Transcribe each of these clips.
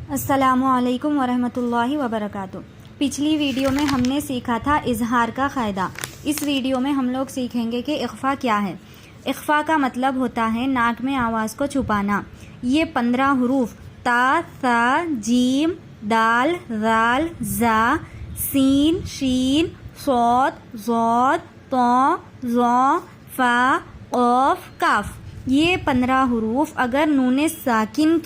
السلام علیکم ورحمۃ اللہ وبرکاتہ۔ پچھلی ویڈیو میں ہم نے سیکھا تھا اظہار کا قاعدہ۔ اس ویڈیو میں ہم لوگ سیکھیں گے کہ اخفا کیا ہے۔ اخفا کا مطلب ہوتا ہے ناک میں آواز کو چھپانا۔ یہ 15 حروف تا، ثا، جیم، دال، ذال، زا، سین، شین، صاد، ضاد، طا، ظا، فا، قاف، کاف، یہ 15 حروف اگر نون ساکن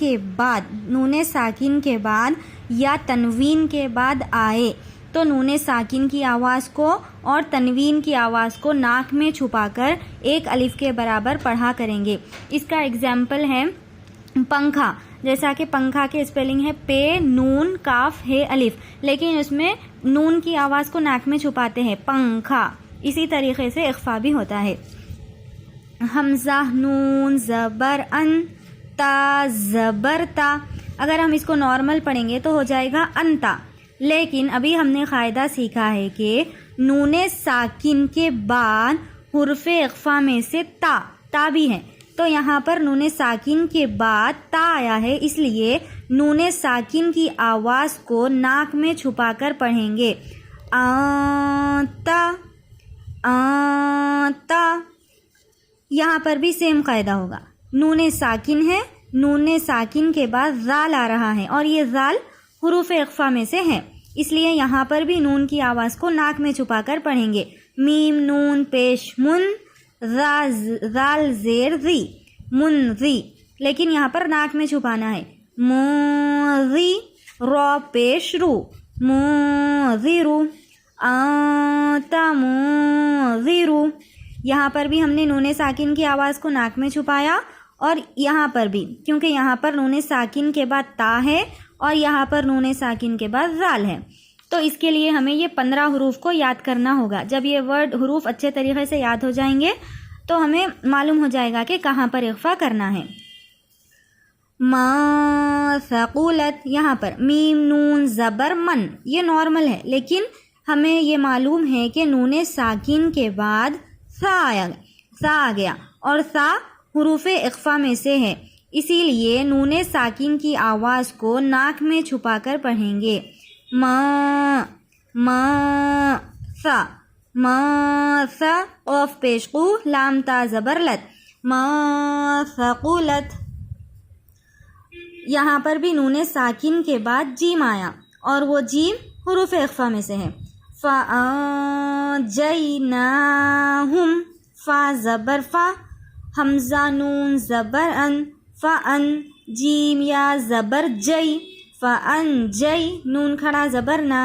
کے بعد یا تنوین کے بعد آئے تو نون ساکن کی آواز کو اور تنوین کی آواز کو ناک میں چھپا کر ایک الف کے برابر پڑھا کریں گے۔ اس کا اگزامپل ہے پنکھا، جیسا کہ پنکھا کے اسپیلنگ ہے پے نون کاف ہے الف، لیکن اس میں نون کی آواز کو ناک میں چھپاتے ہیں پنکھا۔ اسی طریقے سے اخفا بھی ہوتا ہے۔ حمزہ نون زبر ان، تا زبر تا، اگر ہم اس کو نارمل پڑھیں گے تو ہو جائے گا انتا، لیکن ابھی ہم نے قاعدہ سیکھا ہے کہ نون ساکن کے بعد حرف اخفا میں سے تا بھی ہے، تو یہاں پر نون ساکن کے بعد تا آیا ہے، اس لیے نون ساکن کی آواز کو ناک میں چھپا کر پڑھیں گے آتا آتا۔ یہاں پر بھی سیم قاعدہ ہوگا، نون ساکن ہے، نون ساکن کے بعد ذال آ رہا ہے اور یہ ذال حروف اخفا میں سے ہے، اس لیے یہاں پر بھی نون کی آواز کو ناک میں چھپا کر پڑھیں گے۔ میم نون پیش من، ذال زیر ذی، منذی، لیکن یہاں پر ناک میں چھپانا ہے۔ موذی، را پیش رو، موذرو، آتا موذرو، یہاں پر بھی ہم نے نون ساکن کی آواز کو ناک میں چھپایا، اور یہاں پر بھی کیونکہ یہاں پر نون ساکن کے بعد تا ہے اور یہاں پر نون ساکن کے بعد ذال ہے، تو اس کے لیے ہمیں یہ 15 حروف کو یاد کرنا ہوگا۔ جب یہ حروف اچھے طریقے سے یاد ہو جائیں گے تو ہمیں معلوم ہو جائے گا کہ کہاں پر اخفا کرنا ہے۔ ما ثقلت، یہاں پر میم نون زبر من، یہ نارمل ہے، لیکن ہمیں یہ معلوم ہے کہ نون ساکن کے بعد سا آ گیا اور سا حروف اخفا میں سے ہے، اسی لیے نون ساکن کی آواز کو ناک میں چھپا کر پڑھیں گے۔ ما سا، ما سا، قاف پیش قو، لام تا زبر لت، ما ثقلت۔ یہاں پر بھی نون ساکن کے بعد جیم آیا اور وہ جیم حروف اخفا میں سے ہے۔ فَأَنجَيْنَاهُمْ، فا زبر فا، حمزہ نون زبر ان، فَأَن، جیم یا زبر جئی، فَأَنجَي، نون کھڑا زبر نا،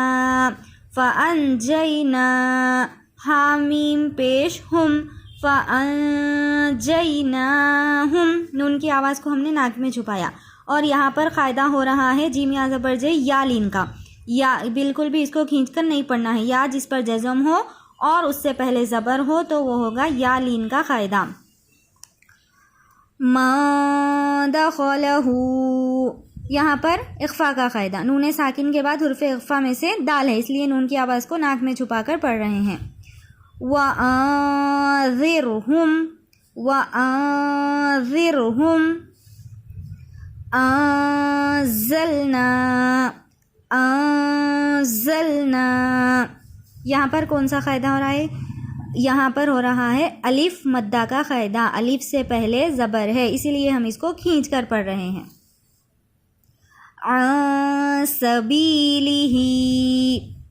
فَأَنجَيْنَا، حامیم پیش ہم، فَأَنجَيْنَاهُمْ، نون کی آواز کو ہم نے ناک میں چھپایا، اور یہاں پر قاعدہ ہو رہا ہے جیم یا زبر جئی یا لین کا، یا بالکل بھی اس کو کھینچ کر نہیں پڑھنا ہے، یا جس پر جزم ہو اور اس سے پہلے زبر ہو تو وہ ہوگا یا لین کا قاعدہ۔ ما دخلہ، یہاں پر اخفا کا قاعدہ، نون ساکن کے بعد حرف اخفا میں سے دال ہے، اس لیے نون کی آواز کو ناک میں چھپا کر پڑھ رہے ہیں۔ وَأَنذِرْهُمْ، وَأَنذِرْهُمْ، انزلنا، یہاں پر کون سا قاعدہ ہو رہا ہے؟ یہاں پر ہو رہا ہے الف مدہ کا قاعدہ، الف سے پہلے زبر ہے، اسی لیے ہم اس کو کھینچ کر پڑھ رہے ہیں۔ عن سبیلہ،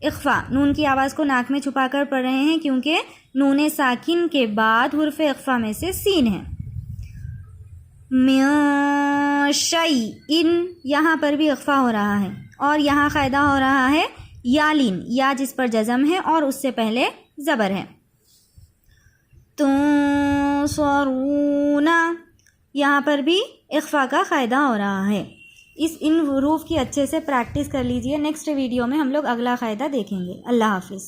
اخفا، نون کی آواز کو ناک میں چھپا کر پڑھ رہے ہیں کیونکہ نون ساکن کے بعد حرف اخفا میں سے سین ہے۔ من شیء، یہاں پر بھی اخفا ہو رہا ہے اور یہاں قاعدہ ہو رہا ہے یا لین، یا جس پر جزم ہے اور اس سے پہلے زبر ہے۔ تنصرون، یہاں پر بھی اخفا کا قاعدہ ہو رہا ہے۔ ان حروف کی اچھے سے پریکٹس کر لیجئے، نیکسٹ ویڈیو میں ہم لوگ اگلا قاعدہ دیکھیں گے۔ اللہ حافظ۔